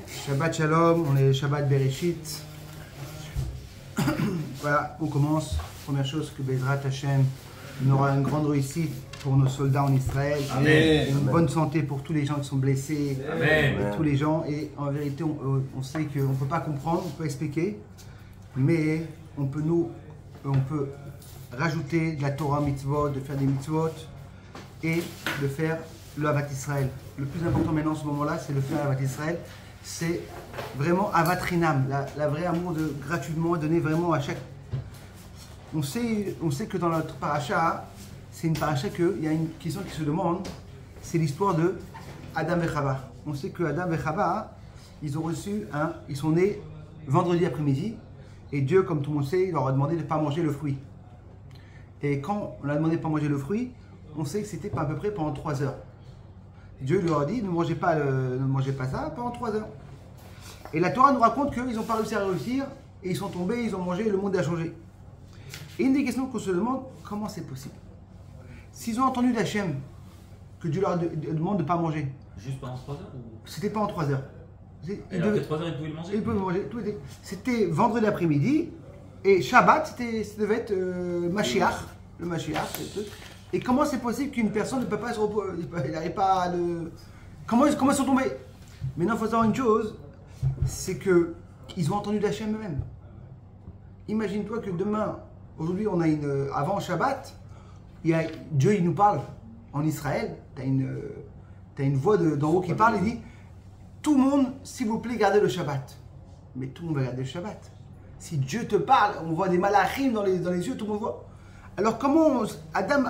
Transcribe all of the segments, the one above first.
Shabbat Shalom, on est Shabbat Bereshit. Voilà, on commence. Première chose, que Bezrat Hashem, on aura une grande réussite pour nos soldats en Israël. Amen. Une bonne santé pour tous les gens qui sont blessés. Amen. Et tous les gens. Et en vérité, on sait qu'on ne peut pas comprendre, on peut expliquer, mais on peut rajouter de la Torah mitzvot, de faire des mitzvot et de faire le Havat Israël. Le plus important maintenant, en ce moment-là, c'est de faire Havat Israël. C'est vraiment Havat Rinam, la vraie amour de gratuitement donner vraiment à chaque. On sait que dans notre paracha, c'est une paracha qu'il y a une question qui se demande, c'est l'histoire de Adam et Chava. On sait que Adam et Chava, ils sont nés vendredi après-midi, et Dieu, comme tout le monde sait, leur a demandé de ne pas manger le fruit. Et quand on a demandé de ne pas manger le fruit, on sait que c'était à peu près pendant 3 heures. Dieu leur a dit, ne mangez pas ça pendant 3 heures. Et la Torah nous raconte qu'ils n'ont pas réussi à réussir, et ils sont tombés, ils ont mangé, le monde a changé. Et une des questions qu'on se demande, comment c'est possible? S'ils ont entendu d'Hachem que Dieu leur demande de ne pas manger. Juste pendant 3 heures ou... C'était pas en 3 heures. Alors après 3 heures, ils pouvaient le manger? Ils pouvaient manger. C'était vendredi après-midi, et Shabbat, ça devait être Mashiach, le Mashiach. Et comment c'est possible qu'une personne ne peut pas se reposer? Il n'arrive pas à le... Comment ils sont tombés? Maintenant, il faut savoir une chose, c'est qu'ils ont entendu d'Hachem eux-mêmes. Imagine-toi que demain, aujourd'hui, on a avant Shabbat, Dieu il nous parle en Israël, tu as une voix d'en haut qui parle, il dit tout le monde, s'il vous plaît, gardez le Shabbat. Mais tout le monde va garder le Shabbat. Si Dieu te parle, on voit des malachim dans les yeux, tout le monde voit. Alors comment Adam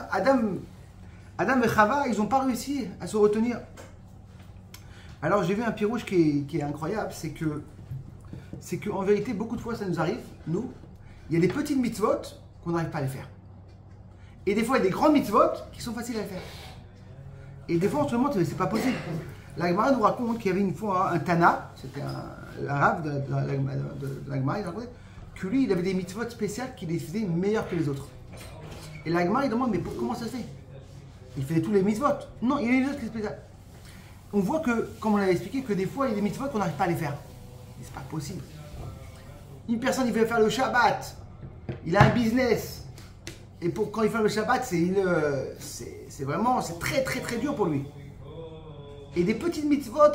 et Chava, ils n'ont pas réussi à se retenir? Alors j'ai vu un pirouge qui est incroyable, c'est que en vérité, beaucoup de fois ça nous arrive, nous, il y a des petites mitzvot qu'on n'arrive pas à les faire. Et des fois, il y a des grandes mitzvot qui sont faciles à faire. Et des fois, on se demande, c'est pas possible. La Gemara nous raconte qu'il y avait une fois un Tana, c'était un rave de la Gemara, il racontait que lui, il avait des mitzvot spéciales qui les faisaient meilleurs que les autres. Et la Gemara, il demande, mais comment ça se fait? Il faisait tous les mitzvot. Non, il y a des autres qui sont spéciales. On voit que, comme on l'avait expliqué, que des fois, il y a des mitzvot qu'on n'arrive pas à les faire. Mais c'est pas possible. Une personne, il veut faire le Shabbat, il a un business, et quand il fait le Shabbat, c'est vraiment, c'est très très très dur pour lui. Et des petites mitzvot,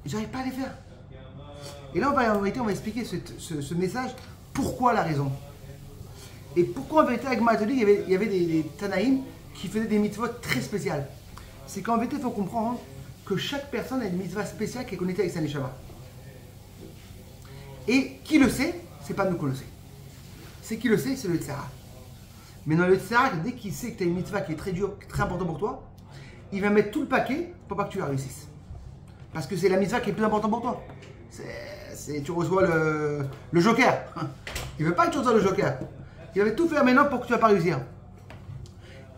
j'arrive pas à les faire. Et là, en vérité, on va expliquer ce message, pourquoi la raison. Et pourquoi en vérité, avec Mathieu, il y avait des Tanaïm qui faisaient des mitzvot très spéciales. C'est qu'en vérité, il faut comprendre que chaque personne a une mitzvah spéciale qui est connectée avec sa neshama. Et qui le sait, c'est pas nous qu'on le sait. C'est qui le sait, c'est le Tzara. Mais dans le Tzara, dès qu'il sait que tu as une mitzvah qui est très dure, très importante pour toi, il va mettre tout le paquet pour pas que tu la réussisses. Parce que c'est la mitzvah qui est plus importante pour toi. Tu reçois le joker. Il veut pas que tu reçois le joker. Il va tout faire maintenant pour que tu ne vas pas réussir.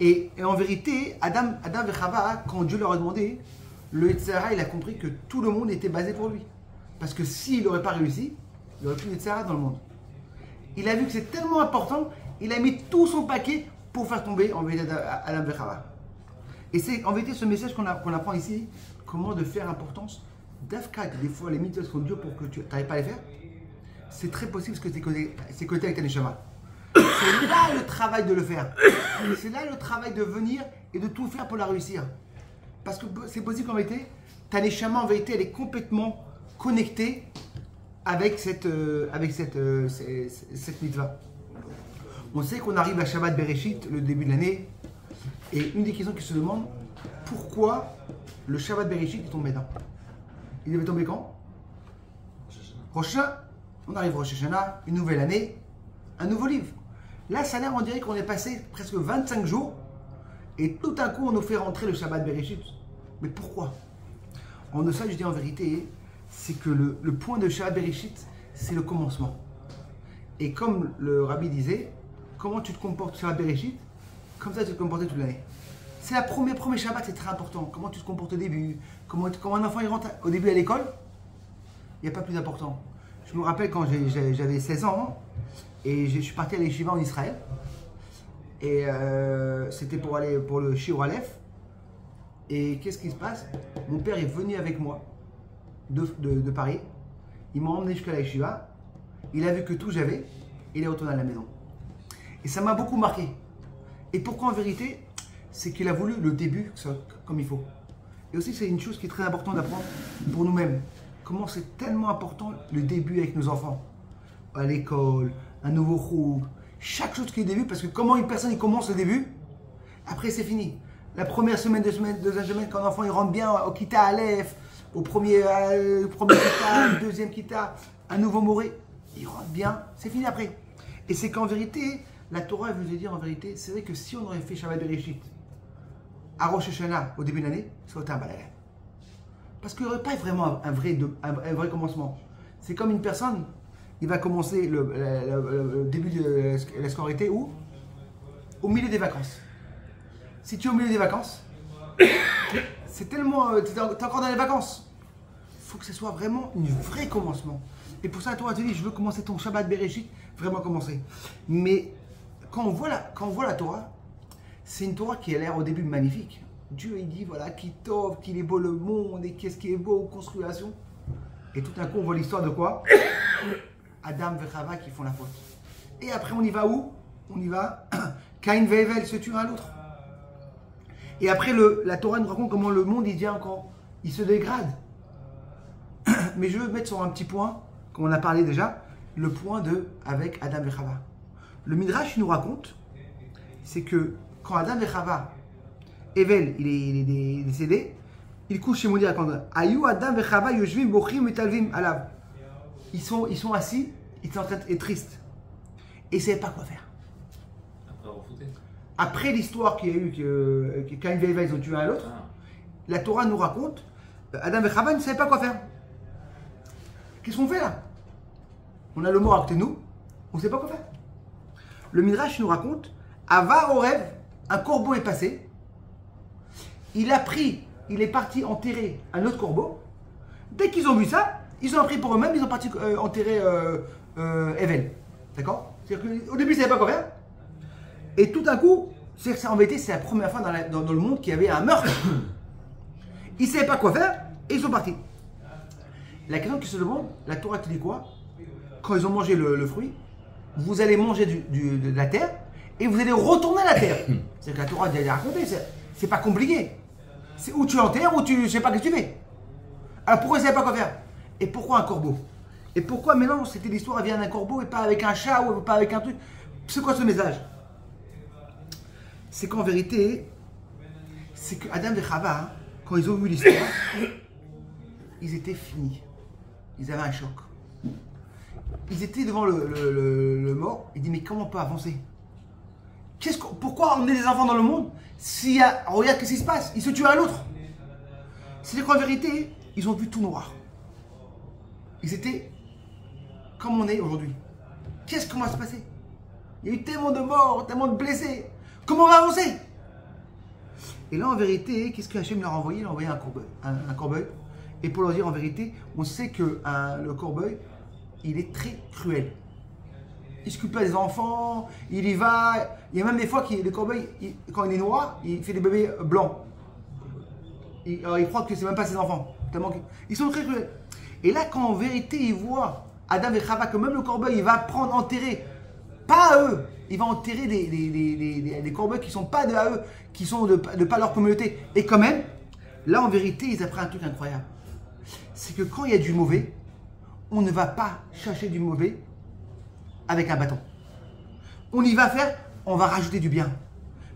Et en vérité, Adam et Chava, quand Dieu leur a demandé, le Tzara, il a compris que tout le monde était basé pour lui. Parce que s'il n'aurait pas réussi, il n'y aurait plus de Tzara dans le monde. Il a vu que c'est tellement important, il a mis tout son paquet pour faire tomber en vérité Adam et Chava. Et c'est en vérité ce message qu'on apprend ici, comment de faire importance d'Afka, que des fois les mitzvot sont durs pour que tu n'arrives pas à les faire. C'est très possible parce que c'est côté avec ta neshama. C'est là le travail de le faire. C'est là le travail de venir et de tout faire pour la réussir. Parce que c'est possible qu'en vérité, ta neshama en vérité, elle est complètement connectée avec cette mitzvah. On sait qu'on arrive à Shabbat Bereshit, le début de l'année, et une des questions qui se demande, pourquoi le Shabbat Bereshit est tombé dedans? Il devait tomber quand? Rosh Hashanah. On arrive au Rosh Hashanah, une nouvelle année, un nouveau livre. Là, ça a l'air, on dirait qu'on est passé presque 25 jours, et tout d'un coup, on nous fait rentrer le Shabbat Bereshit. Mais pourquoi? En deçà, je dis en vérité, c'est que le point de Shabbat Bereshit, c'est le commencement. Et comme le rabbi disait, comment tu te comportes Shabbat Bereshit, comme ça tu te comportes toute l'année. C'est la premier Shabbat, c'est très important. Comment tu te comportes au début, comment un enfant il rentre au début à l'école, il n'y a pas plus important. Je me rappelle quand j'avais 16 ans, et je suis parti à l'Yeshiva en Israël. Et c'était pour aller pour le Shiur Aleph. Et qu'est-ce qui se passe? Mon père est venu avec moi. de Paris. Il m'a emmené jusqu'à la yeshiva. Il a vu que tout j'avais. Il est retourné à la maison. Et ça m'a beaucoup marqué. Et pourquoi en vérité? C'est qu'il a voulu le début comme il faut. Et aussi, c'est une chose qui est très importante d'apprendre pour nous-mêmes. Comment c'est tellement important le début avec nos enfants. À l'école, un nouveau groupe, chaque chose qui est début, parce que comment une personne il commence le début, après c'est fini. La première semaine, deuxième semaine, quand l'enfant il rentre bien au Kita Aleph, au premier Kita, deuxième Kita, un nouveau moré, il rentre bien, c'est fini après. Et c'est qu'en vérité, la Torah veut dire en vérité, c'est vrai que si on aurait fait Shabbat Bereshit à Rosh Hashanah au début de l'année, ça aurait été un balai. Parce qu'il n'y aurait pas vraiment un vrai commencement. C'est comme une personne, il va commencer le début de la scolarité où? Au milieu des vacances. Si tu es au milieu des vacances, c'est tellement. Tu es encore dans les vacances. Il faut que ce soit vraiment un vrai commencement. Et pour ça, toi, tu dis, je veux commencer ton Shabbat Bereshit, vraiment commencer. Mais quand on voit la Torah, c'est une Torah qui a l'air au début magnifique. Dieu, il dit, voilà, qu'il est beau le monde, et qu'est-ce qui est beau, construction. Et tout d'un coup, on voit l'histoire de quoi? Adam et Chava qui font la faute. Et après, on y va où? On y va. Caïn et Hevel se tuent l'un l'autre. Et après, la Torah nous raconte comment le monde, il devient encore, il se dégrade. Mais je veux mettre sur un petit point, comme on a parlé déjà, le point avec Adam et Chava. Le Midrash nous raconte, c'est que quand Adam et Chava, Hevel, il est décédé, il couche chez Moudi à Kandra. Ayou Adam et Chava yoshvim bochim etalvim alav. Ils sont assis, ils sont en train d'être tristes. Et ils ne savaient pas quoi faire. Après l'histoire qu'il y a eu, que Caïn et Hevel ils ont tué un à l'autre, la Torah nous raconte, Adam et Chava ne savaient pas quoi faire. Qu'est-ce qu'on fait là? On a le mort à côté de nous, on ne sait pas quoi faire. Le Midrash nous raconte, Avar au rêve, un corbeau est passé, il est parti enterrer un autre corbeau. Dès qu'ils ont vu ça, ils ont appris pour eux-mêmes, ils ont parti enterrer Hevel. D'accord? C'est-à-dire qu'au début, ils ne savaient pas quoi faire. Et tout d'un coup, en vérité, c'est la première fois dans le monde qu'il y avait un meurtre. Ils ne savaient pas quoi faire et ils sont partis. La question qui se demande, la Torah te dit quoi? Quand ils ont mangé le fruit, vous allez manger de la terre et vous allez retourner à la terre. C'est que la Torah a raconté, c'est pas compliqué. C'est où tu enterres ou tu ne sais pas ce que tu fais. Alors pourquoi ils ne savaient pas quoi faire? Et pourquoi un corbeau? Et pourquoi maintenant c'était l'histoire vient d'un corbeau et pas avec un chat ou pas avec un truc? C'est quoi ce message? C'est qu'en vérité, c'est que Adam et Chava, hein, quand ils ont vu l'histoire, ils étaient finis. Ils avaient un choc. Ils étaient devant le mort. Ils disent mais comment on peut avancer? Pourquoi emmener des enfants dans le monde s'il y a... Regarde ce qui se passe. Ils se tuent à l'autre. C'est-à-dire qu'en vérité, ils ont vu tout noir. Ils étaient comme on est aujourd'hui. Qu'est-ce qui va se passer? Il y a eu tellement de morts, tellement de blessés. Comment on va avancer? Et là, en vérité, qu'est-ce que Hachem leur a envoyé? Il a envoyé un corbeil. Et pour leur dire en vérité, on sait que le corbeil, il est très cruel. Il ne s'occupe pas des enfants, il y va. Il y a même des fois que le corbeil, quand il est noir, il fait des bébés blancs. Il croit que ce n'est même pas ses enfants. Ils sont très cruels. Et là, quand en vérité, ils voient Adam et Chava, que même le corbeil, il va prendre, enterrer, pas à eux, il va enterrer des corbeils qui ne sont pas de à eux, qui sont de pas leur communauté. Et quand même, là, en vérité, ils apprennent un truc incroyable. C'est que quand il y a du mauvais, on ne va pas chercher du mauvais avec un bâton. On y va faire, on va rajouter du bien.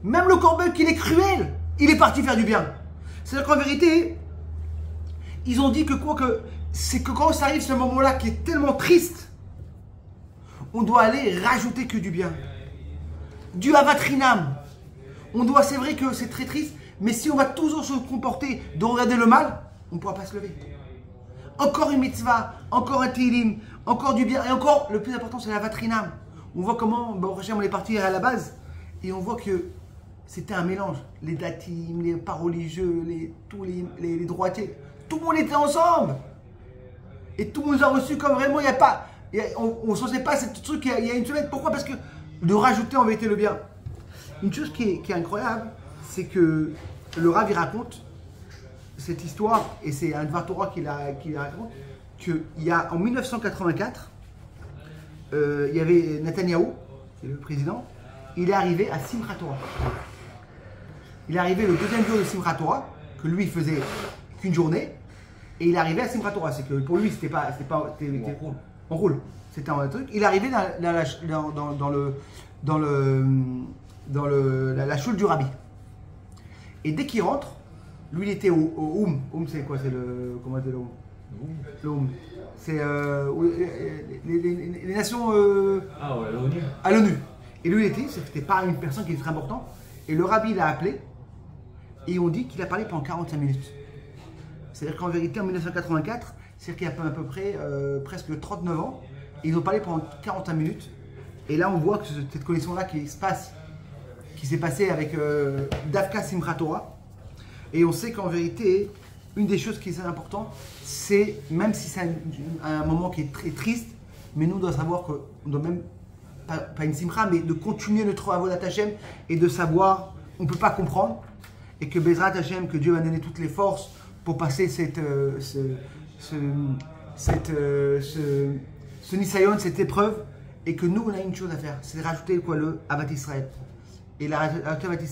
Même le corbeil, qu'il est cruel, il est parti faire du bien. C'est-à-dire qu'en vérité, ils ont dit que c'est que quand ça arrive ce moment-là qui est tellement triste, on doit aller rajouter que du bien. Du avatrinam. C'est vrai que c'est très triste, mais si on va toujours se comporter de regarder le mal, on ne pourra pas se lever. Encore une mitzvah, encore un tilim, encore du bien, et encore, le plus important, c'est la vatrinam. On voit comment, on est parti à la base, et on voit que c'était un mélange. Les datim, les pas religieux, tous les droitiers, tout le monde était ensemble. Et tout le monde nous a reçus comme vraiment, il n'y a pas, on ne sait pas ce truc il y a une semaine. Pourquoi? Parce que de rajouter en vérité le bien. Une chose qui est incroyable, c'est que le Rav il raconte, cette histoire, et c'est un Dvar Torah qui la raconte, qu'il y a en 1984, il y avait Netanyahou, c'est le président, il est arrivé à Simchat Torah. Il est arrivé le deuxième jour de Simchat Torah, que lui faisait qu'une journée, et il est arrivé à Simchat Torah. C'est que pour lui, on roule. C'était un truc. Il est arrivé dans la choule du Rabbi. Et dès qu'il rentre, lui il était au Oum. Oum, c'est quoi? C'est le. Comment on dit le Oum? Le Oum. C'est les nations. Ah ouais, l'ONU. À l'ONU. Et lui il était, c'était pas une personne qui était très importante. Et le Rabbi l'a appelé. Et on dit qu'il a parlé pendant 45 minutes. C'est-à-dire qu'en vérité, en 1984, c'est-à-dire qu'il y a à peu près presque 39 ans, ils ont parlé pendant 45 minutes. Et là, on voit que cette connexion-là qui s'est passée avec Davka Simchat Torah. Et on sait qu'en vérité, une des choses qui est importante, c'est, même si c'est un moment qui est très triste, mais nous, on doit savoir qu'on doit même, pas une simcha, mais de continuer notre avodat Hashem et de savoir, on ne peut pas comprendre, et que Bezrat Hashem, que Dieu va donner toutes les forces pour passer ce Nisayon, cette épreuve, et que nous, on a une chose à faire, c'est de rajouter quoi, le Avat Israël. Et la Avat Israël,